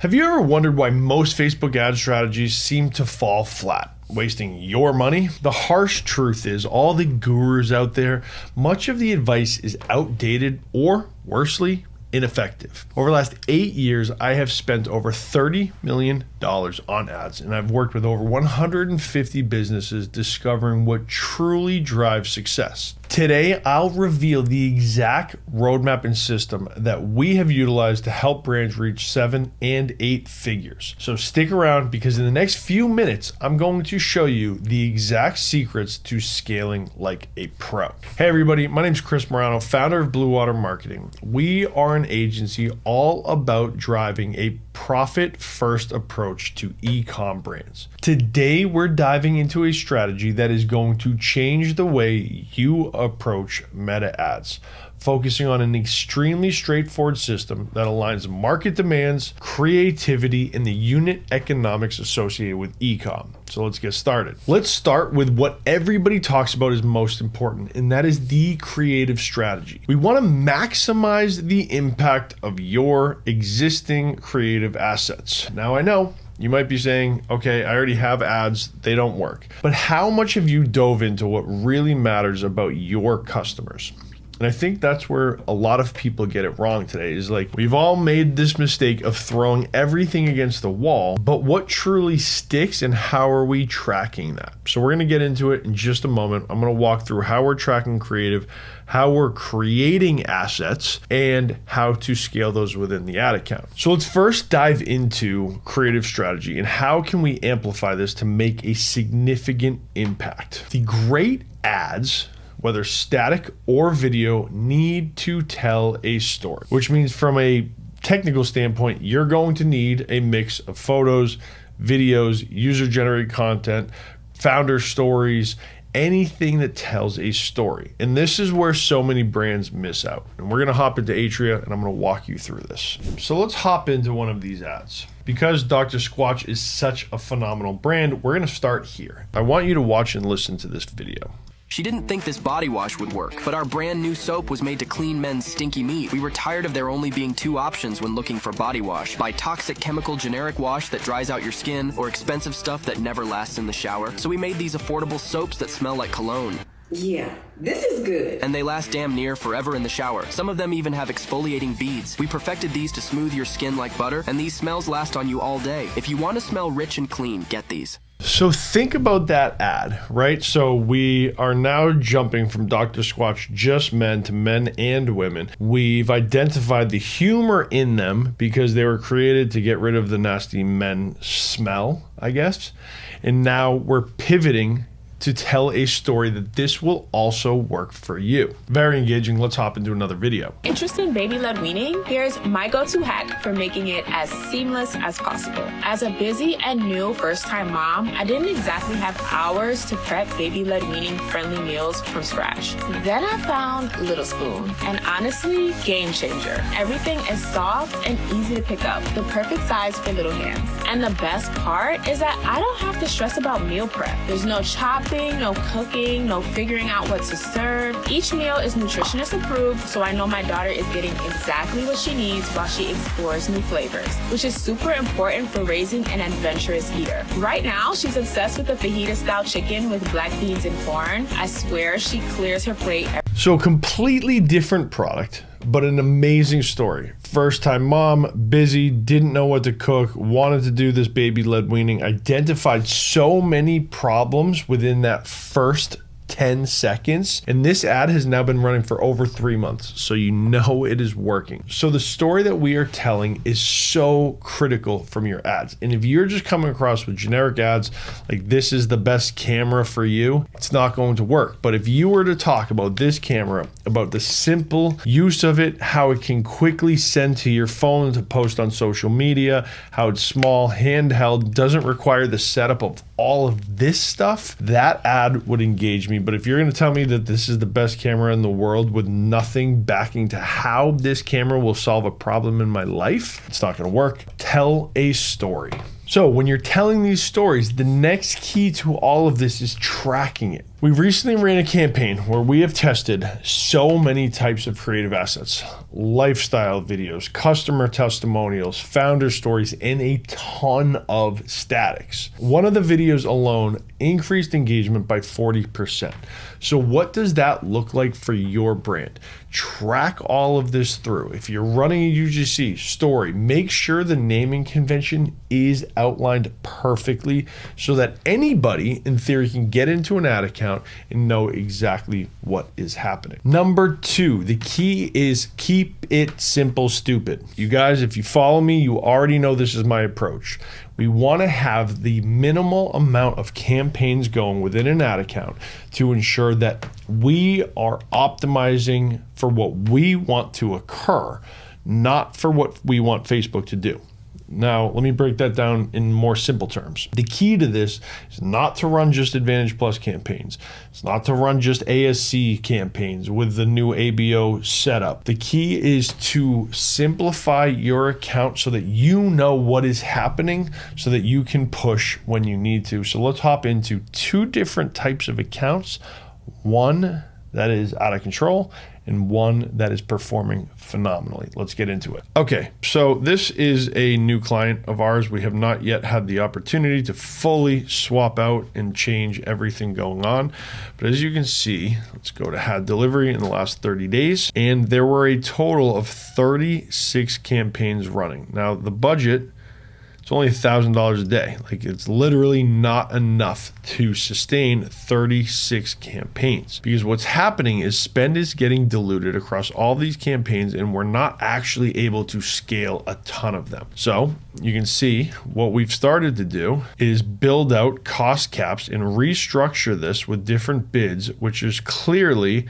Have you ever wondered why most Facebook ad strategies seem to fall flat, wasting your money? The harsh truth is, all the gurus out there, much of the advice is outdated or, worsely, ineffective. Over the last 8 years, I have spent over $30 million on ads, and I've worked with over 150 businesses discovering what truly drives success. Today, I'll reveal the exact roadmap and system that we have utilized to help brands reach 7 and 8 figures. So stick around, because in the next few minutes, I'm going to show you the exact secrets to scaling like a pro. Hey everybody, my name is Chris Morano, founder of Blue Water Marketing. We are an agency all about driving a profit-first approach to e-com brands. Today, we're diving into a strategy that is going to change the way you approach meta ads, focusing on an extremely straightforward system that aligns market demands, creativity, and the unit economics associated with e-com. So let's get started. Let's start with what everybody talks about is most important, and that is the creative strategy. We want to maximize the impact of your existing creative assets. Now, I know you might be saying, okay, I already have ads, they don't work. But how much have you dove into what really matters about your customers? And I think that's where a lot of people get it wrong today, is like, we've all made this mistake of throwing everything against the wall, but what truly sticks and how are we tracking that? So we're gonna get into it in just a moment. I'm gonna walk through how we're tracking creative, how we're creating assets, and how to scale those within the ad account. So let's first dive into creative strategy and how can we amplify this to make a significant impact. The great ads, whether static or video, need to tell a story, which means from a technical standpoint, you're going to need a mix of photos, videos, user-generated content, founder stories, anything that tells a story. And this is where so many brands miss out. And we're gonna hop into Atria and I'm gonna walk you through this. So let's hop into one of these ads. Because Dr. Squatch is such a phenomenal brand, we're gonna start here. I want you to watch and listen to this video. She didn't think this body wash would work, but our brand new soap was made to clean men's stinky meat. We were tired of there only being 2 options when looking for body wash: buy toxic chemical generic wash that dries out your skin, or expensive stuff that never lasts in the shower. So we made these affordable soaps that smell like cologne. Yeah, this is good. And they last damn near forever in the shower. Some of them even have exfoliating beads. We perfected these to smooth your skin like butter, and these smells last on you all day. If you want to smell rich and clean, get these. So think about that ad, right? So we are now jumping from Dr. Squatch Just Men to men and women. We've identified the humor in them because they were created to get rid of the nasty men smell, I guess. And now we're pivoting to tell a story that this will also work for you. Very engaging. Let's hop into another video. Interested in baby-led weaning? Here's my go-to hack for making it as seamless as possible. As a busy and new first-time mom, I didn't exactly have hours to prep baby-led weaning friendly meals from scratch. Then I found Little Spoon, and honestly, game changer. Everything is soft and easy to pick up, the perfect size for little hands. And the best part is that I don't have to stress about meal prep. There's no chopping, no cooking, no figuring out what to serve. Each meal is nutritionist approved, so I know my daughter is getting exactly what she needs while she explores new flavors, which is super important for raising an adventurous eater. Right now, she's obsessed with the fajita-style chicken with black beans and corn. I swear she clears her plate. So completely different product, but an amazing story. First time mom, busy, didn't know what to cook, wanted to do this baby-led weaning, identified so many problems within that first 10 seconds. And this ad has now been running for over 3 months. So you know it is working. So the story that we are telling is so critical from your ads. And if you're just coming across with generic ads, like this is the best camera for you, it's not going to work. But if you were to talk about this camera, about the simple use of it, how it can quickly send to your phone to post on social media, how it's small, handheld, doesn't require the setup of all of this stuff, that ad would engage me. But if you're going to tell me that this is the best camera in the world with nothing backing to how this camera will solve a problem in my life, it's not going to work. Tell a story. So when you're telling these stories, the next key to all of this is tracking it. We recently ran a campaign where we have tested so many types of creative assets, lifestyle videos, customer testimonials, founder stories, and a ton of statics. One of the videos alone increased engagement by 40%. So what does that look like for your brand? Track all of this through. If you're running a UGC story, make sure the naming convention is outlined perfectly so that anybody in theory can get into an ad account and know exactly what is happening. Number 2, the key is keep it simple, stupid. You guys, if you follow me, you already know this is my approach. We want to have the minimal amount of campaigns going within an ad account to ensure that we are optimizing for what we want to occur, not for what we want Facebook to do. Now, let me break that down in more simple terms. The key to this is not to run just Advantage Plus campaigns. It's not to run just ASC campaigns with the new ABO setup. The key is to simplify your account so that you know what is happening so that you can push when you need to. So let's hop into 2 different types of accounts. One that is out of control and one that is performing phenomenally. Let's get into it. Okay, so this is a new client of ours. We have not yet had the opportunity to fully swap out and change everything going on. But as you can see, let's go to had delivery in the last 30 days. And there were a total of 36 campaigns running. Now the budget, it's only $1,000 a day. Like, it's literally not enough to sustain 36 campaigns, because what's happening is spend is getting diluted across all these campaigns and we're not actually able to scale a ton of them. So you can see what we've started to do is build out cost caps and restructure this with different bids, which is clearly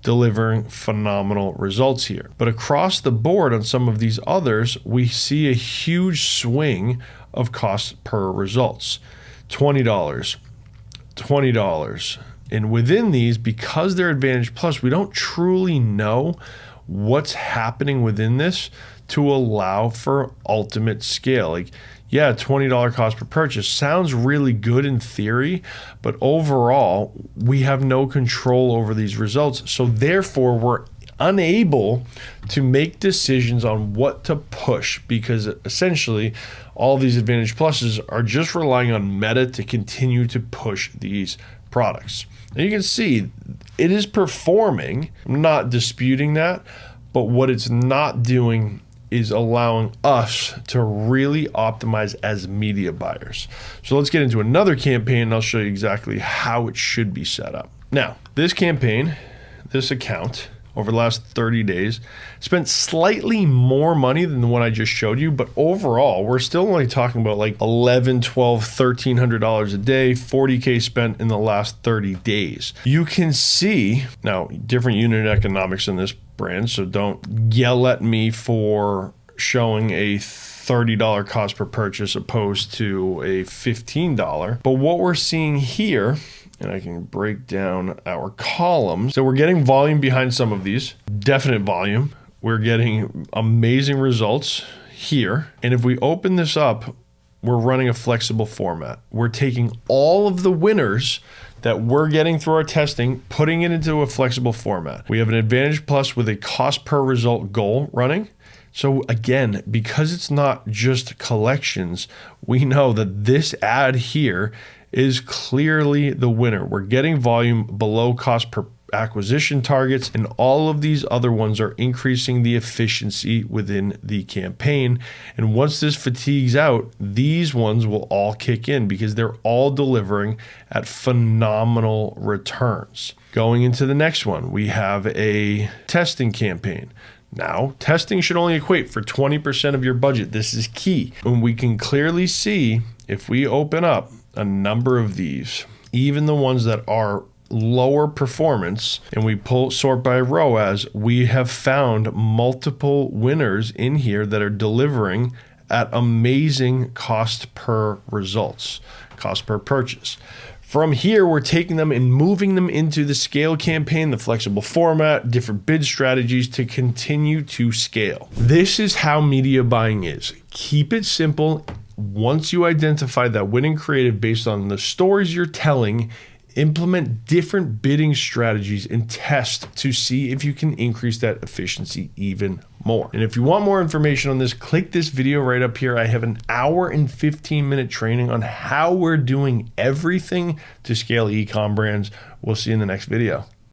delivering phenomenal results here. But across the board on some of these others, we see a huge swing of cost per results. $20, $20. And within these, because they're Advantage Plus, we don't truly know what's happening within this to allow for ultimate scale. Like, yeah, $20 cost per purchase sounds really good in theory, but overall, we have no control over these results. So therefore, we're unable to make decisions on what to push, because essentially all these Advantage Pluses are just relying on Meta to continue to push these products. And you can see it is performing. I'm not disputing that, but what it's not doing is allowing us to really optimize as media buyers. So let's get into another campaign and I'll show you exactly how it should be set up. Now, this campaign, this account, over the last 30 days, spent slightly more money than the one I just showed you, but overall, we're still only talking about like $1,100, $1,200, $1,300 a day, 40K spent in the last 30 days. You can see, now, different unit economics in this brand, so don't yell at me for showing a $30 cost per purchase opposed to a $15. But what we're seeing here, and I can break down our columns. So we're getting volume behind some of these, definite volume. We're getting amazing results here. And if we open this up, we're running a flexible format. We're taking all of the winners that we're getting through our testing, putting it into a flexible format. We have an Advantage Plus with a cost per result goal running. So again, because it's not just collections, we know that this ad here is clearly the winner. We're getting volume below cost per acquisition targets, and all of these other ones are increasing the efficiency within the campaign. And once this fatigues out, these ones will all kick in because they're all delivering at phenomenal returns. Going into the next one, we have a testing campaign. Now, testing should only equate for 20% of your budget. This is key. And we can clearly see if we open up a number of these, even the ones that are lower performance, and we sort by ROAS, we have found multiple winners in here that are delivering at amazing cost per results, cost per purchase. From here, we're taking them and moving them into the scale campaign, the flexible format, different bid strategies to continue to scale. This is how media buying is. Keep it simple. Once you identify that winning creative based on the stories you're telling, Implement different bidding strategies and test to see if you can increase that efficiency even more. And if you want more information on this, click this video right up here. I have an hour and 15-minute training on how we're doing everything to scale e-com brands. We'll see you in the next video.